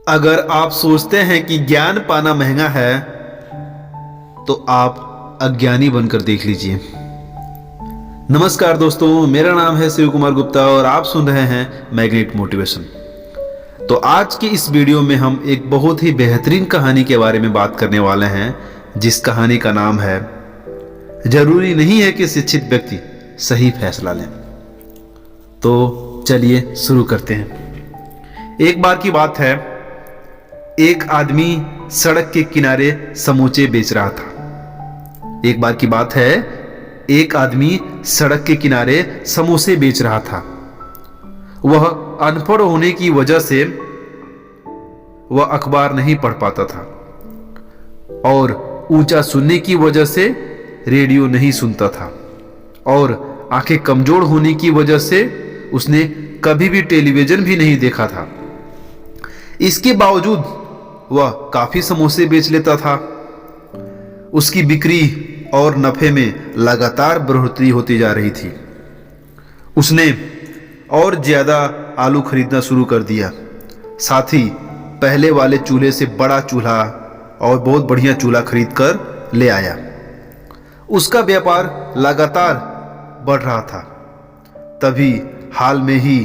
अगर आप सोचते हैं कि ज्ञान पाना महंगा है तो आप अज्ञानी बनकर देख लीजिए। नमस्कार दोस्तों, मेरा नाम है शिव कुमार गुप्ता और आप सुन रहे हैं मैग्नेट मोटिवेशन। तो आज की इस वीडियो में हम एक बहुत ही बेहतरीन कहानी के बारे में बात करने वाले हैं, जिस कहानी का नाम है जरूरी नहीं है कि शिक्षित व्यक्ति सही फैसला लें। तो चलिए शुरू करते हैं। एक बार की बात है, एक आदमी सड़क के किनारे समोसे बेच रहा था। एक बार की बात है, एक आदमी सड़क के किनारे समोसे बेच रहा था। वह अनपढ़ होने की वजह से वह अखबार नहीं पढ़ पाता था और ऊंचा सुनने की वजह से रेडियो नहीं सुनता था और आंखें कमजोर होने की वजह से उसने कभी भी टेलीविजन भी नहीं देखा था। इसके बावजूद वह काफी समोसे बेच लेता था। उसकी बिक्री और नफे में लगातार बढ़ोतरी होती जा रही थी। उसने और ज्यादा आलू खरीदना शुरू कर दिया। साथ ही पहले वाले चूल्हे से बड़ा चूल्हा और बहुत बढ़िया चूल्हा खरीद कर ले आया। उसका व्यापार लगातार बढ़ रहा था। तभी हाल में ही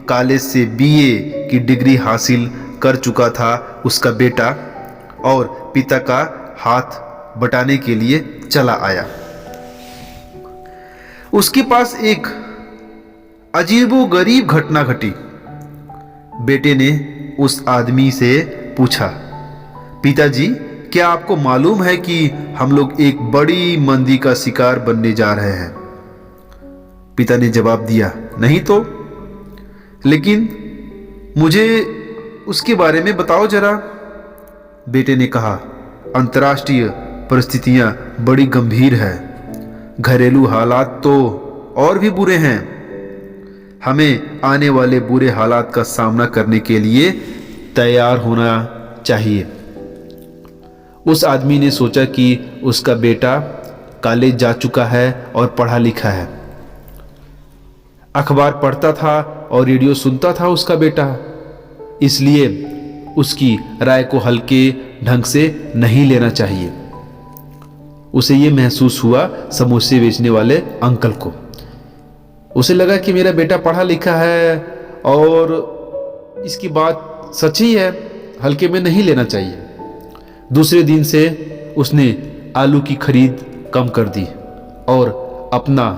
कॉलेज से बीए की डिग्री हासिल कर चुका था उसका बेटा और पिता का हाथ बटाने के लिए चला आया। उसके पास एक अजीबोगरीब घटना घटी। बेटे ने उस आदमी से पूछा, पिताजी, क्या आपको मालूम है कि हम लोग एक बड़ी मंदी का शिकार बनने जा रहे हैं? पिता ने जवाब दिया, नहीं तो, लेकिन मुझे उसके बारे में बताओ जरा। बेटे ने कहा, अंतर्राष्ट्रीय परिस्थितियां बड़ी गंभीर है। घरेलू हालात तो और भी बुरे हैं। हमें आने वाले बुरे हालात का सामना करने के लिए तैयार होना चाहिए। उस आदमी ने सोचा कि उसका बेटा कॉलेज जा चुका है और पढ़ा लिखा है। अखबार पढ़ता था और रेडियो सुनता था उसका बेटा, इसलिए उसकी राय को हल्के ढंग से नहीं लेना चाहिए। उसे यह महसूस हुआ समोसे बेचने वाले अंकल को। उसे लगा कि मेरा बेटा पढ़ा लिखा है और इसकी बात सच ही है, हल्के में नहीं लेना चाहिए। दूसरे दिन से उसने आलू की खरीद कम कर दी और अपना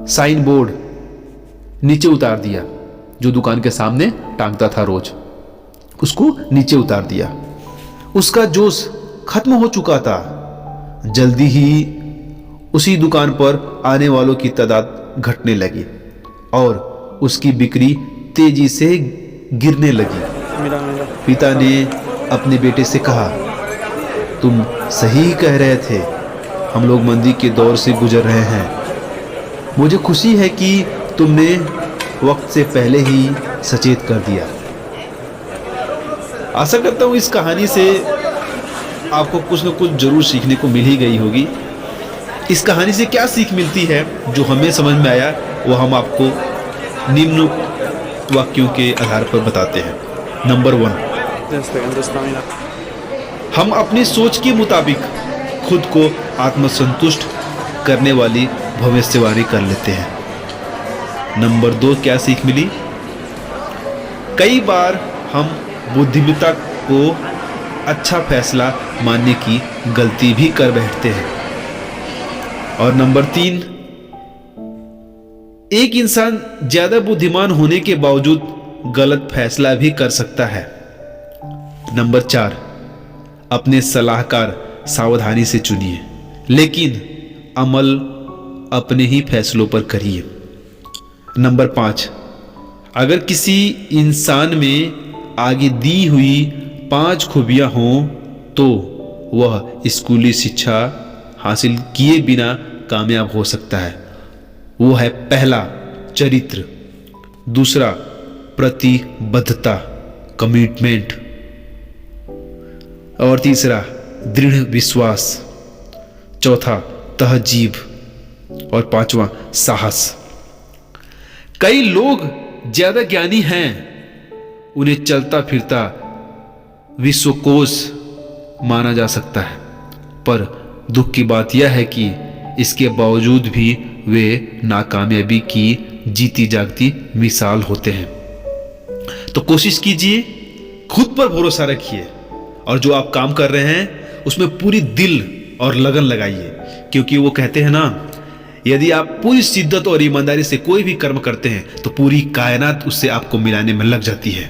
साइन बोर्ड नीचे उतार दिया, जो दुकान के सामने टांगता था रोज, उसको नीचे उतार दिया। उसका जोश खत्म हो चुका था। जल्दी ही उसी दुकान पर आने वालों की तादाद घटने लगी और उसकी बिक्री तेजी से गिरने लगी। पिता ने अपने बेटे से कहा, तुम सही कह रहे थे, हम लोग मंदी के दौर से गुजर रहे हैं। मुझे खुशी है कि तुमने वक्त से पहले ही सचेत कर दिया। आशा करता हूँ इस कहानी से आपको कुछ न कुछ जरूर सीखने को मिल ही गई होगी। इस कहानी से क्या सीख मिलती है, जो हमें समझ में आया, वो हम आपको निम्न वाक्यों के आधार पर बताते हैं। नंबर 1, हम अपनी सोच के मुताबिक खुद को आत्मसंतुष्ट करने वाली भविष्यवाणी कर लेते हैं। नंबर 2, क्या सीख मिली? कई बार हम बुद्धिमत्ता को अच्छा फैसला मानने की गलती भी कर बैठते हैं। और नंबर 3, एक इंसान ज्यादा बुद्धिमान होने के बावजूद गलत फैसला भी कर सकता है। नंबर 4, अपने सलाहकार सावधानी से चुनिए, लेकिन अमल अपने ही फैसलों पर करिए। नंबर 5, अगर किसी इंसान में आगे दी हुई 5 खूबियां हों तो वह स्कूली शिक्षा हासिल किए बिना कामयाब हो सकता है। वो है, पहला, चरित्र; दूसरा, प्रतिबद्धता, कमिटमेंट; और तीसरा, दृढ़ विश्वास; चौथा, तहजीब; और पांचवा, साहस। कई लोग ज्यादा ज्ञानी हैं, उन्हें चलता फिरता विश्वकोश माना जा सकता है, पर दुख की बात यह है कि इसके बावजूद भी वे नाकामयाबी की जीती जागती मिसाल होते हैं। तो कोशिश कीजिए, खुद पर भरोसा रखिए और जो आप काम कर रहे हैं उसमें पूरी दिल और लगन लगाइए, क्योंकि वो कहते हैं ना, यदि आप पूरी शिद्दत और ईमानदारी से कोई भी कर्म करते हैं तो पूरी कायनात उससे आपको मिलाने में लग जाती है।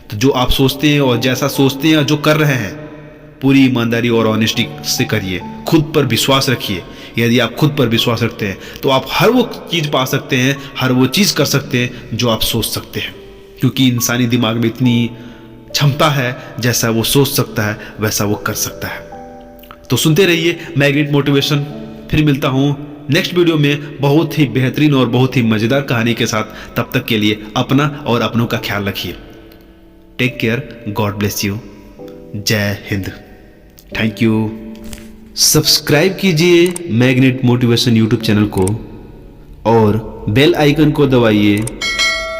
तो जो आप सोचते हैं और जैसा सोचते हैं और जो कर रहे हैं, पूरी ईमानदारी और ऑनेस्टी से करिए। खुद पर विश्वास रखिए। यदि आप खुद पर विश्वास रखते हैं तो आप हर वो चीज़ पा सकते हैं, हर वो चीज़ कर सकते हैं जो आप सोच सकते हैं, क्योंकि इंसानी दिमाग में इतनी क्षमता है, जैसा वो सोच सकता है वैसा वो कर सकता है। तो सुनते रहिए मैग्नेट मोटिवेशन। फिर मिलता हूँ नेक्स्ट वीडियो में बहुत ही बेहतरीन और बहुत ही मज़ेदार कहानी के साथ। तब तक के लिए अपना और अपनों का ख्याल रखिए। Take care, God bless you, जय हिंद, थैंक यू। सब्सक्राइब कीजिए मैग्नेट मोटिवेशन यूट्यूब चैनल को और बेल आइकन को दबाइए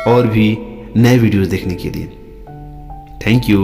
और भी नए वीडियोस देखने के लिए। Thank you.